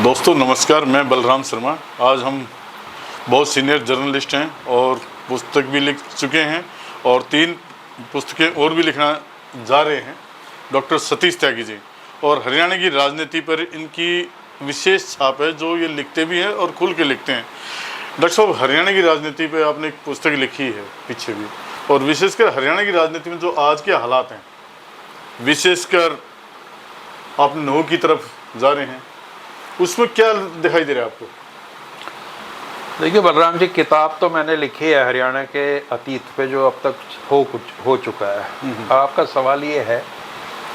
दोस्तों नमस्कार, मैं बलराम शर्मा। आज हम बहुत सीनियर जर्नलिस्ट हैं और पुस्तक भी लिख चुके हैं और 3 पुस्तकें और भी लिखना जा रहे हैं। डॉक्टर सतीश त्यागी जी और हरियाणा की राजनीति पर इनकी विशेष छाप है, जो ये लिखते भी हैं और खुल के लिखते हैं। डॉक्टर साहब, हरियाणा की राजनीति पर आपने एक पुस्तक लिखी है पीछे भी, और विशेषकर हरियाणा की राजनीति में जो आज के हालात हैं, विशेषकर आप नौ की तरफ जा रहे हैं, उसमें क्या दिखाई दे रहा है आपको? देखिए बलराम जी, किताब तो मैंने लिखी है हरियाणा के अतीत पे, जो अब तक हो चुका है। आपका सवाल ये है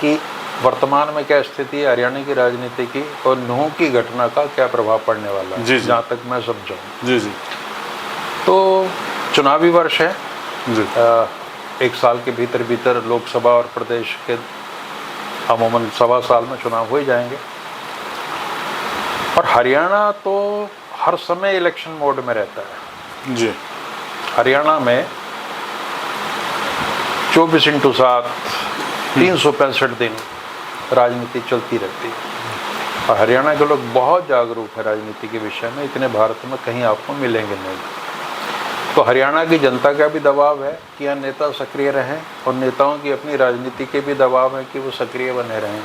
कि वर्तमान में क्या स्थिति है हरियाणा की राजनीति की और नूह की घटना का क्या प्रभाव पड़ने वाला है, जहाँ तक मैं समझा हूँ। जी जी। तो चुनावी वर्ष है जी। 1 साल के भीतर लोकसभा और प्रदेश के अमूमन 1.25 साल में चुनाव हो ही जाएंगे। और हरियाणा तो हर समय इलेक्शन मोड में रहता है। जी। हरियाणा में 24x7 365 दिन राजनीति चलती रहती है और हरियाणा के लोग बहुत जागरूक है राजनीति के विषय में, इतने भारत में कहीं आपको मिलेंगे नहीं। तो हरियाणा की जनता का भी दबाव है कि यहाँ नेता सक्रिय रहें और नेताओं की अपनी राजनीति के भी दबाव है कि वो सक्रिय बने रहें।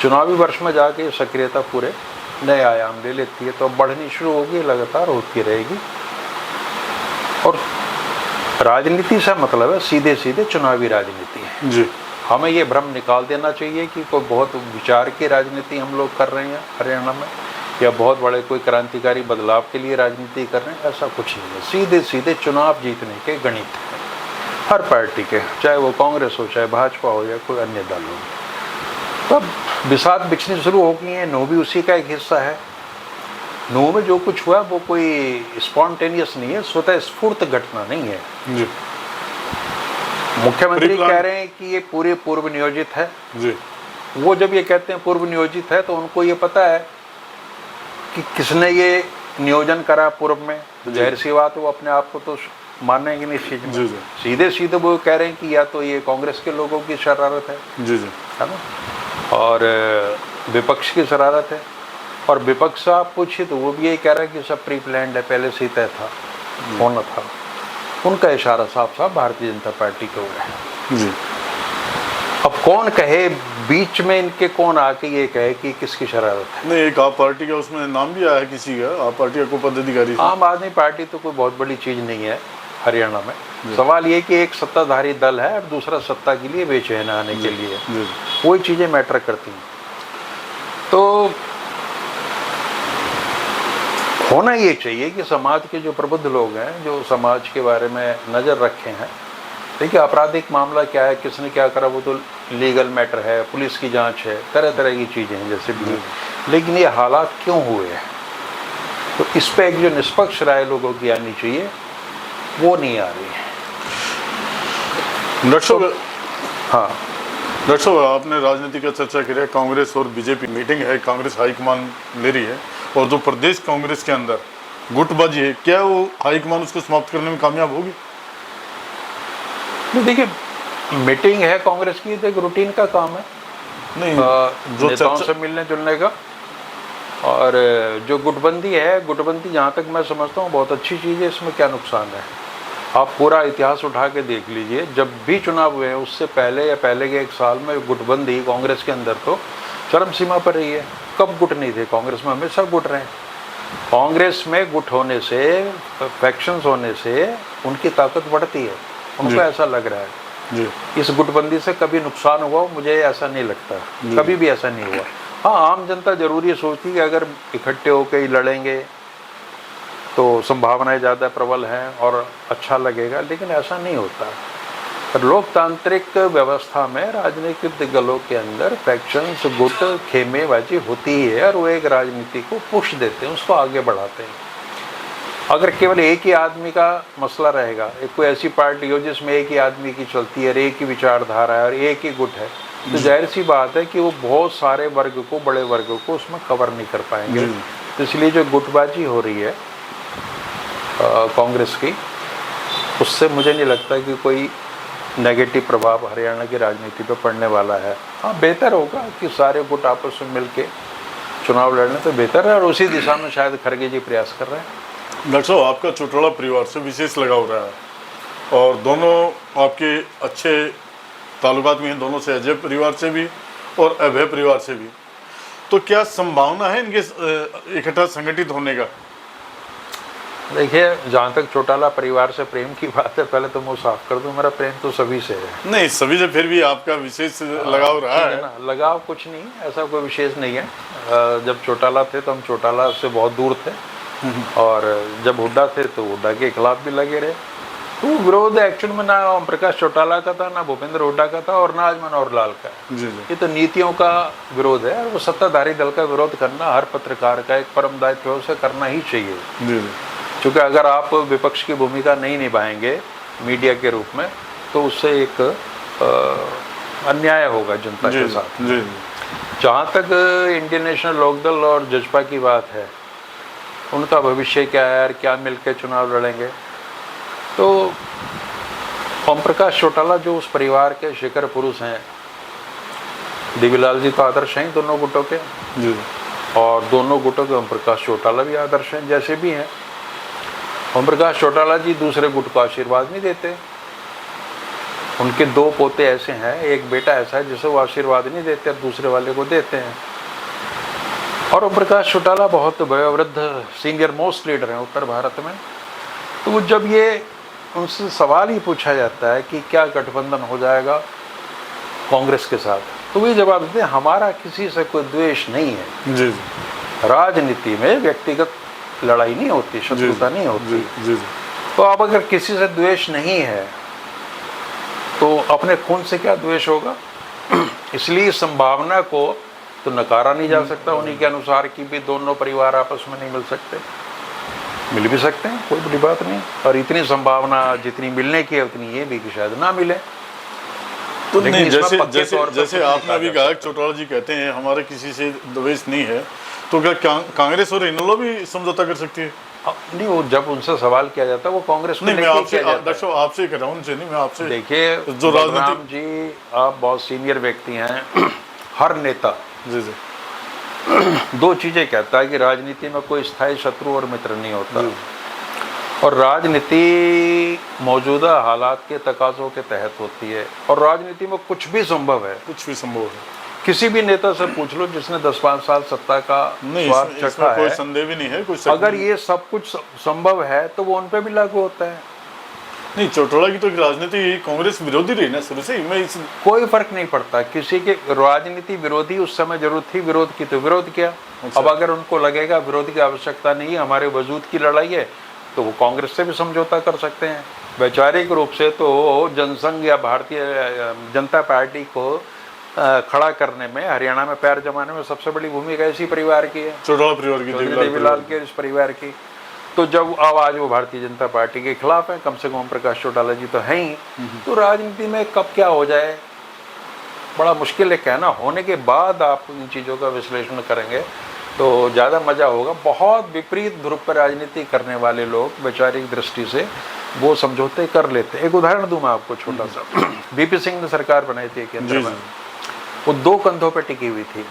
चुनावी वर्ष में जाके सक्रियता पूरे नए आयाम ले लेती है, तो बढ़नी शुरू होगी, लगातार होती रहेगी। और राजनीति से मतलब है सीधे सीधे चुनावी राजनीति है। जी। हमें ये भ्रम निकाल देना चाहिए कि कोई बहुत विचार की राजनीति हम लोग कर रहे हैं हरियाणा में, या बहुत बड़े कोई क्रांतिकारी बदलाव के लिए राजनीति कर रहे हैं, ऐसा कुछ नहीं है। सीधे सीधे चुनाव जीतने के गणित है हर पार्टी के, चाहे वो कांग्रेस हो, चाहे भाजपा हो, या कोई अन्य दल हो। तब बिसात बिछनी शुरू हो गई है। नूह भी उसी का एक हिस्सा है। नूह में जो कुछ हुआ वो कोई स्पॉन्टेनियस नहीं है, स्वतः स्फूर्त घटना नहीं है। जी। मुख्यमंत्री कह रहे हैं कि ये पूरे पूर्व नियोजित है। जी। वो जब ये कहते हैं पूर्व नियोजित है, तो उनको ये पता है कि किसने ये नियोजन करा पूर्व में, तो जाहिर सी बात वो अपने आप को तो मानेंगे नहीं इस चीज में। सीधे सीधे वो कह रहे हैं कि या तो ये कांग्रेस के लोगों की शरारत है, जी जी, है ना, और विपक्ष की शरारत है। और विपक्ष से आप पूछिए तो वो भी यही कह रहा है कि सब प्री प्लान्ड है, पहले से ही तय था, होना था। उनका इशारा साफ साफ भारतीय जनता पार्टी के ओर है। जी। अब कौन कहे बीच में इनके, कौन आके ये कहे कि किसकी शरारत है? नहीं, एक आप पार्टी का उसमें नाम भी आया है किसी का, आप पार्टी का कोई पदाधिकारी। आम आदमी पार्टी तो कोई बहुत बड़ी चीज़ नहीं है हरियाणा में। सवाल ये कि एक सत्ताधारी दल है और दूसरा सत्ता के लिए बेचैन आने के लिए, वही चीज़ें मैटर करती हैं। तो होना ये चाहिए कि समाज के जो प्रबुद्ध लोग हैं, जो समाज के बारे में नज़र रखे हैं, देखिए आपराधिक मामला क्या है, किसने क्या करा, वो तो लीगल मैटर है, पुलिस की जांच है, तरह तरह की चीज़ें हैं जैसे भी। लेकिन ये हालात क्यों हुए हैं, तो इस पर एक जो निष्पक्ष राय लोगों की आनी चाहिए, वो नहीं आ रही है। डॉक्टर साहब, हाँ डॉक्टर साहब, आपने राजनीति का चर्चा की है। कांग्रेस और बीजेपी मीटिंग है, कांग्रेस हाईकमान ले रही है, और जो प्रदेश कांग्रेस के अंदर गुटबाजी है, क्या वो हाईकमान उसको समाप्त करने में कामयाब होगी? देखिए, मीटिंग है कांग्रेस की, तो एक रूटीन का काम है नहीं, जो नेताओं से मिलने जुलने का। और जो गुटबंदी है, गुटबंदी जहाँ तक मैं समझता हूँ बहुत अच्छी चीज़ है। इसमें क्या नुकसान है? आप पूरा इतिहास उठा के देख लीजिए, जब भी चुनाव हुए हैं उससे पहले या पहले के 1 साल में गुटबंदी कांग्रेस के अंदर तो चरम सीमा पर रही है। कब गुट नहीं थे कांग्रेस में? हमेशा गुट रहे हैं। कांग्रेस में गुट होने से, फैक्शंस होने से उनकी ताकत बढ़ती है, उनको ऐसा लग रहा है। जी। इस गुटबंदी से कभी नुकसान हुआ? मुझे ऐसा नहीं लगता, कभी भी ऐसा नहीं हुआ। हाँ, आम जनता जरूर ये सोचती है कि अगर इकट्ठे होकर ही लड़ेंगे तो संभावनाएं ज़्यादा प्रबल हैं और अच्छा लगेगा, लेकिन ऐसा नहीं होता। लोकतांत्रिक व्यवस्था में राजनीतिक दलों के अंदर फैक्शंस, गुट, खेमेबाजी होती ही है, और वो एक राजनीति को पुश देते हैं, उसको आगे बढ़ाते हैं। अगर केवल एक ही आदमी का मसला रहेगा, एक कोई ऐसी पार्टी हो जिसमें एक ही आदमी की चलती है, एक ही विचारधारा है और एक ही गुट है, तो जाहिर सी बात है कि वो बहुत सारे वर्ग को, बड़े वर्ग को उसमें कवर नहीं कर पाएंगे। तो इसलिए जो गुटबाजी हो रही है कांग्रेस की, उससे मुझे नहीं लगता कि कोई नेगेटिव प्रभाव हरियाणा की राजनीति पर पड़ने वाला है। हाँ, बेहतर होगा कि सारे गुट आपस में मिल के चुनाव लड़ने तो बेहतर है, और उसी दिशा में शायद खड़गे जी प्रयास कर रहे हैं। डॉक्टर साहब, आपका चौटाला परिवार से विशेष लगाव रहा है और दोनों आपके अच्छे ताल्लुकात भी हैं, दोनों से, अजय परिवार से भी और अभय परिवार से भी। तो क्या संभावना है इनके इकट्ठा संगठित होने का? देखिए, जहाँ तक चौटाला परिवार से प्रेम की बात है, पहले तो मैं साफ कर दूं, मेरा प्रेम तो सभी से है। नहीं, सभी से फिर भी आपका विशेष लगाव रहा है ना, लगाव कुछ नहीं, ऐसा कोई विशेष नहीं है। जब चौटाला थे तो हम चौटाला से बहुत दूर थे, और जब हुड्डा थे तो हुड्डा के खिलाफ भी लगे रहे। तो विरोध एक्चुअल में ना ओम प्रकाश चौटाला का था, ना भूपेंद्र हुड्डा का था, और ना आज मनोहर लाल का है। जी जी। ये तो नीतियों का विरोध है, और वो सत्ताधारी दल का विरोध करना हर पत्रकार का एक परम दायित्व है, उसे करना ही चाहिए। जी जी। क्योंकि अगर आप विपक्ष की भूमिका नहीं निभाएंगे मीडिया के रूप में, तो उससे एक अन्याय होगा जनता के साथ। जी। जहाँ तक इंडियन नेशनल लोकदल और जजपा की बात है, उनका भविष्य क्या है, क्या मिलकर चुनाव लड़ेंगे, तो ओम प्रकाश चौटाला जो उस परिवार के शिखर पुरुष हैं, देवीलाल जी तो आदर्श हैं दोनों गुटों के, जी। और दोनों गुटों के ओम प्रकाश चौटाला भी आदर्श हैं, जैसे भी हैं। ओम प्रकाश चौटाला जी दूसरे गुट को आशीर्वाद नहीं देते। उनके दो पोते ऐसे हैं, एक बेटा ऐसा है जिसे वो आशीर्वाद नहीं देते, अब दूसरे वाले को देते हैं। और ओम प्रकाश चौटाला बहुत वयोवृद्ध सीनियर मोस्ट लीडर हैं उत्तर भारत में। तो वो जब ये उनसे सवाल ही पूछा जाता है कि क्या गठबंधन हो जाएगा कांग्रेस के साथ, तो वो जवाब देते हैं, हमारा किसी से कोई द्वेष नहीं है। जी। राजनीति में व्यक्तिगत लड़ाई नहीं होती, शत्रुता नहीं होती। जी। तो अब अगर किसी से द्वेष नहीं है तो अपने खून से क्या द्वेष होगा? इसलिए संभावना को तो नकारा नहीं जा सकता उन्हीं के अनुसार कि भी दोनों परिवार आपस में नहीं मिल सकते, मिल भी सकते हैं, कोई बड़ी बात नहीं। और इतनी संभावना जितनी मिलने की है उतनी ये भी कि शायद ना मिले। तो नहीं, जैसे आपने अभी कहा, चौटाला जी कहते हैं हमारे किसी से द्वेष नहीं है, तो क्या कांग्रेस और इनेलो भी समझौता कर सकती है? नहीं, वो जब उनसे सवाल किया जाता है वो कांग्रेस को नहीं, मैं लेके आपसे किया जाता है। आपसे ही कर रहा हूँ, उनसे नहीं, मैं आपसे। देखिए जो बलराम राजनीति जी, आप बहुत सीनियर व्यक्ति हैं। हर नेता जी जी दो चीजें कहता है कि राजनीति में कोई स्थायी शत्रु और मित्र नहीं होता, और राजनीति मौजूदा हालात के तकाजों के तहत होती है, और राजनीति में कुछ भी संभव है। कुछ भी संभव है। किसी भी नेता से पूछ लो जिसने 10-5 साल सत्ता का स्वाद चखा है, कोई संदेह भी नहीं है, कोई अगर ये सब कुछ संभव है तो वो उन पे भी लागू होता है। नहीं, चौटाला की तो राजनीति कांग्रेस विरोधी रही ना शुरू से ही। मैं इस कोई फर्क नहीं पड़ता, किसी के राजनीति विरोधी उस समय जरूरत थी विरोध की तो विरोध किया। अब अगर उनको लगेगा विरोध की आवश्यकता नहीं है, हमारे वजूद की लड़ाई है, तो वो कांग्रेस से भी समझौता कर सकते हैं। वैचारिक रूप से तो जनसंघ या भारतीय जनता पार्टी को खड़ा करने में, हरियाणा में पैर जमाने में सबसे बड़ी भूमिका इसी परिवार की है, चौटाला परिवार की, देवीलाल के इस परिवार की। तो जब आवाज वो भारतीय जनता पार्टी के खिलाफ है, कम से कम ओम प्रकाश चौटाला जी तो हैं ही, तो राजनीति में कब क्या हो जाए बड़ा मुश्किल है कहना। होने के बाद आप इन चीज़ों का विश्लेषण करेंगे तो ज़्यादा मज़ा होगा। बहुत विपरीत ध्रुव पर राजनीति करने वाले लोग वैचारिक दृष्टि से वो समझौते कर लेते। एक उदाहरण दूं मैं आपको छोटा सा। बीपी सिंह ने सरकार बनाई थी केंद्र में, वो दो कंधों पर टिकी हुई थी।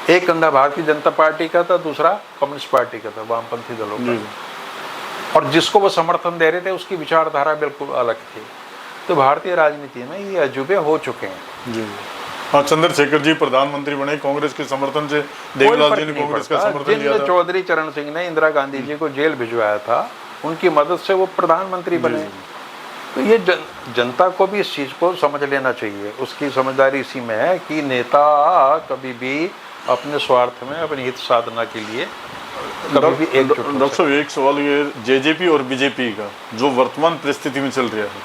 एक कंधा भारतीय जनता पार्टी का था, दूसरा कम्युनिस्ट पार्टी का था, वामपंथी दलों का। और जिसको वो समर्थन दे रहे थे उसकी विचारधारा बिल्कुल अलग थी। तो भारतीय राजनीति में ये अजूबे हो चुके हैं। जी हाँ, चंद्रशेखर जी प्रधानमंत्री बने कांग्रेस के समर्थन से, देवीलाल जी ने कांग्रेस का समर्थन लिया था। चौधरी चरण सिंह ने इंदिरा गांधी जी को जेल भिजवाया था, उनकी मदद से वो प्रधानमंत्री बने। तो ये जनता को भी इस चीज़ को समझ लेना चाहिए। उसकी समझदारी इसी में है कि नेता कभी भी अपने स्वार्थ में, अपनी हित साधना के लिए कभी भी एकजुट हो। डॉक्टर साहब, एक सवाल ये, जेजेपी और बीजेपी का जो वर्तमान परिस्थिति में चल रहा है,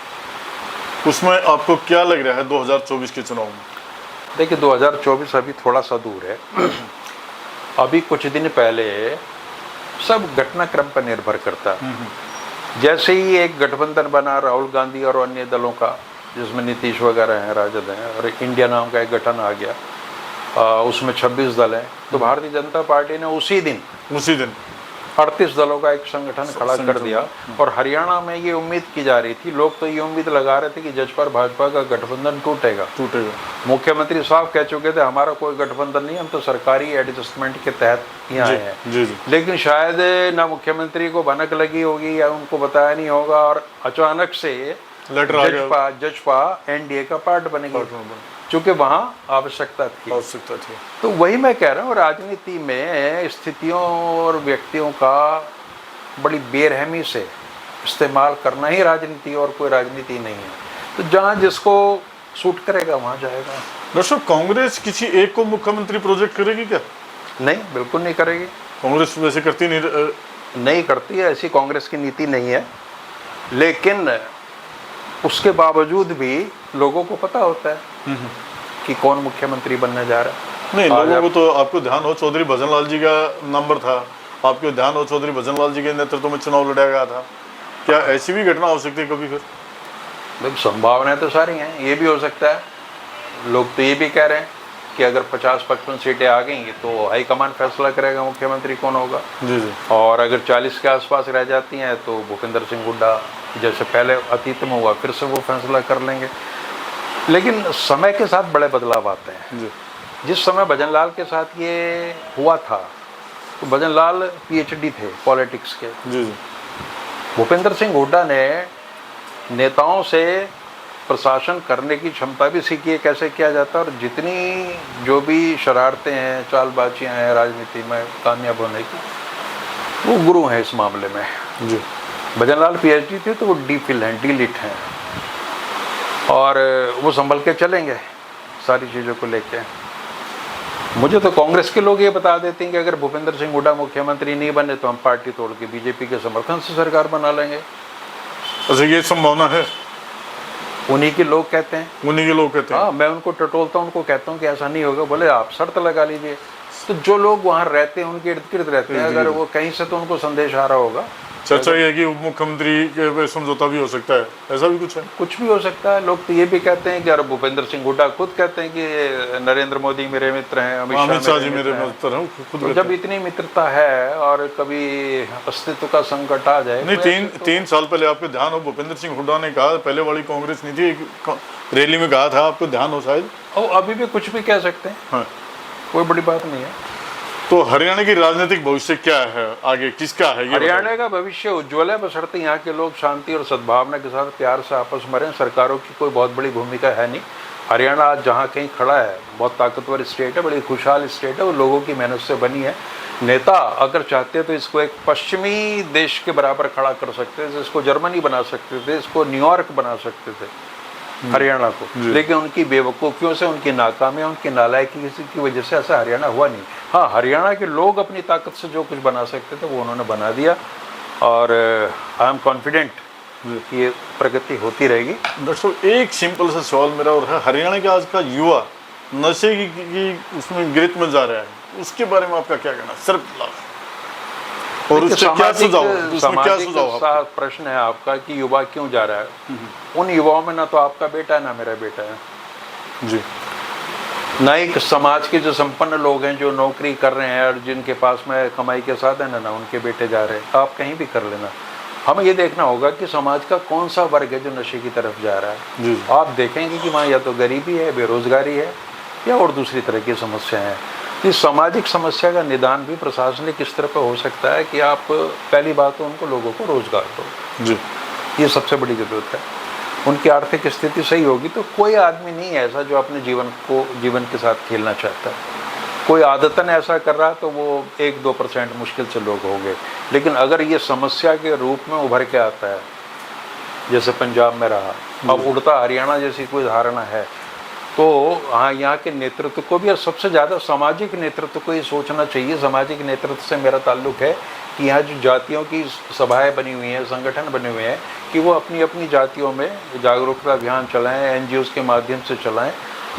उसमें आपको क्या लग रहा है 2024 के चुनाव में? देखिए 2024 अभी थोड़ा सा दूर है। अभी कुछ दिन पहले सब घटनाक्रम पर निर्भर करता है। जैसे ही एक गठबंधन बना राहुल गांधी और अन्य दलों का, जिसमें नीतीश वगैरह हैं, राजद हैं, और इंडिया नाम का एक गठन आ गया, उसमें 26 दल हैं, तो भारतीय जनता पार्टी ने उसी दिन 38 दलों का एक संगठन खड़ा कर दिया। और हरियाणा में ये उम्मीद की जा रही थी, लोग तो ये उम्मीद लगा रहे थे कि जजपा और भाजपा का गठबंधन टूटेगा। मुख्यमंत्री साहब कह चुके थे हमारा कोई गठबंधन नहीं, हम तो सरकारी एडजस्टमेंट के तहत यहाँ आए हैं। लेकिन शायद ना मुख्यमंत्री को भनक लगी होगी या उनको बताया नहीं होगा, और अचानक से जजपा एनडीए का पार्ट बनेगी, चूंकि वहाँ आवश्यकता थी। तो वही मैं कह रहा हूँ, राजनीति में स्थितियों और व्यक्तियों का बड़ी बेरहमी से इस्तेमाल करना ही राजनीति, और कोई राजनीति नहीं है। तो जहाँ जिसको सूट करेगा वहाँ जाएगा। दर्शक, कांग्रेस किसी एक को मुख्यमंत्री प्रोजेक्ट करेगी क्या? नहीं, बिल्कुल नहीं करेगी। कांग्रेस वैसे करती नहीं करती है, ऐसी कांग्रेस की नीति नहीं है। लेकिन उसके बावजूद भी लोगों को पता होता है कि कौन मुख्यमंत्री बनने जा रहा है। नहीं, लोगों को तो, आपको ध्यान हो चौधरी भजनलाल जी का नंबर था, आपको ध्यान हो चौधरी भजनलाल जी के नेतृत्व में चुनाव लड़ाया गया था। क्या ऐसी भी घटना हो सकती है कभी? फिर देखो, संभावनाएं तो सारी हैं। ये भी हो सकता है, लोग तो ये भी कह रहे हैं कि अगर 50-55 सीटें आ गई तो हाईकमान फैसला करेगा मुख्यमंत्री कौन होगा। जी। और अगर 40 के आसपास रह जाती हैं तो भूपेंद्र सिंह हुड्डा, जैसे पहले अतीत में हुआ, फिर से वो फैसला कर लेंगे। लेकिन समय के साथ बड़े बदलाव आते हैं। जी। जिस समय भजनलाल के साथ ये हुआ था तो भजनलाल पीएचडी थे पॉलिटिक्स के। जी। भूपेंद्र सिंह हुड्डा ने नेताओं से प्रशासन करने की क्षमता भी सीखी है, कैसे किया जाता है, और जितनी जो भी शरारतें हैं, चालबाजियाँ हैं राजनीति में कामयाब होने की, वो गुरु हैं इस मामले में। जी। भजनलाल पीएचडी थे तो वो डीफिल हैं, डीलिट हैं, और वो संभल के चलेंगे सारी चीज़ों को लेके। मुझे तो कांग्रेस के लोग ये बता देते हैं कि अगर भूपेंद्र सिंह हुड्डा मुख्यमंत्री नहीं बने तो हम पार्टी तोड़ के बीजेपी के समर्थन से सरकार बना लेंगे। अच्छा, ये संभावना है? उन्हीं के लोग कहते हैं। उन्हीं के लोग कहते हैं? हाँ, मैं उनको टटोलता हूँ, उनको कहता हूँ कि ऐसा नहीं होगा। बोले आप शर्त लगा लीजिए। तो जो लोग वहाँ रहते हैं, उनके इर्द गिर्द रहते हैं, अगर वो कहीं से तो उनको संदेश आ रहा होगा। चर्चा ये है कि उप मुख्यमंत्री के समझौता भी हो सकता है, ऐसा भी कुछ है? कुछ भी हो सकता है। लोग तो ये भी कहते हैं कि अरे भूपेंद्र सिंह हुड्डा खुद कहते हैं कि नरेंद्र मोदी मेरे मित्र हैं, अमित शाह जी मेरे मित्र हैं। तो जब इतनी मित्रता है और कभी अस्तित्व का संकट आ जाए। नहीं, तीन साल पहले आपको ध्यान हो, भूपेंद्र सिंह हुड्डा ने कहा, पहले वाली कांग्रेस नहीं थी, रैली में कहा था, आपको ध्यान हो शायद। अभी भी कुछ भी कह सकते हैं। हाँ, कोई बड़ी बात नहीं है। तो हरियाणा की राजनीतिक भविष्य क्या है, आगे किसका है? हरियाणा का भविष्य उज्ज्वल है, बशर्ते यहाँ के लोग शांति और सद्भावना के साथ प्यार से आपस में रहें। सरकारों की कोई बहुत बड़ी भूमिका है नहीं। हरियाणा आज जहाँ कहीं खड़ा है, बहुत ताकतवर स्टेट है, बड़ी खुशहाल स्टेट है, वो लोगों की मेहनत से बनी है। नेता अगर चाहते तो इसको एक पश्चिमी देश के बराबर खड़ा कर सकते थे, इसको जर्मनी बना सकते थे, इसको न्यूयॉर्क बना सकते थे हरियाणा को। लेकिन उनकी बेवकूफ़ियों से, उनकी नाकामियाँ, उनकी नालायकी की वजह से ऐसा हरियाणा हुआ नहीं। हाँ, हरियाणा के लोग अपनी ताकत से जो कुछ बना सकते थे वो उन्होंने बना दिया, और आई एम कॉन्फिडेंट कि ये प्रगति होती रहेगी। डॉक्टर, एक सिंपल सा सवाल मेरा और है, हरियाणा का आज का युवा नशे की उसमें गिरफ्त में जा रहा है, उसके बारे में आपका क्या कहना? सिर्फ और उससे क्या सुझाव? उसमें क्या सुझाव? प्रश्न है आपका कि युवा क्यों जा रहा है। उन युवाओं में ना तो आपका बेटा है ना मेरा बेटा है जी, ना ही समाज के जो संपन्न लोग हैं जो नौकरी कर रहे हैं और जिनके पास में कमाई के साधन है, ना उनके बेटे जा रहे हैं। आप कहीं भी कर लेना, हमें ये देखना होगा कि समाज का कौन सा वर्ग है जो नशे की तरफ जा रहा है। जी। आप देखेंगे कि वहाँ या तो गरीबी है, बेरोजगारी है, या और दूसरी तरह की समस्या है। इस सामाजिक समस्या का निदान भी प्रशासनिक स्तर पर हो सकता है कि आप पहली बात तो उनको, लोगों को रोजगार दो जी, ये सबसे बड़ी ज़रूरत है। उनकी आर्थिक स्थिति सही होगी तो कोई आदमी नहीं है ऐसा जो अपने जीवन के साथ खेलना चाहता है। कोई आदतन ऐसा कर रहा है तो वो 1-2% मुश्किल से लोग होंगे। लेकिन अगर ये समस्या के रूप में उभर के आता है, जैसे पंजाब में रहा, अब उड़ता हरियाणा जैसी कोई धारणा है, तो हाँ, यहाँ के नेतृत्व को भी, और सबसे ज़्यादा सामाजिक नेतृत्व को ये सोचना चाहिए। सामाजिक नेतृत्व से मेरा ताल्लुक़ है कि यहाँ जो जातियों की सभाएं बनी हुई हैं, संगठन बने हुए हैं, कि वो अपनी अपनी जातियों में जागरूकता अभियान चलाएं, एनजीओज़ के माध्यम से चलाएं।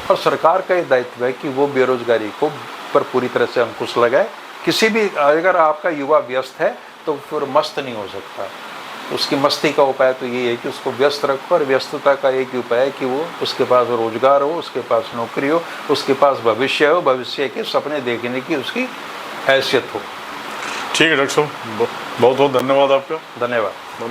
और सरकार का ये दायित्व है कि वो बेरोजगारी को पर पूरी तरह से अंकुश लगाए। किसी भी, अगर आपका युवा व्यस्त है तो फिर मस्त नहीं हो सकता। उसकी मस्ती का उपाय तो ये है कि उसको व्यस्त रखो, और व्यस्तता का एक ही उपाय है कि वो, उसके पास रोजगार हो, उसके पास नौकरी हो, उसके पास भविष्य हो, भविष्य के सपने देखने की उसकी हैसियत हो। ठीक है डॉक्टर साहब, बहुत बहुत धन्यवाद आपका। धन्यवाद।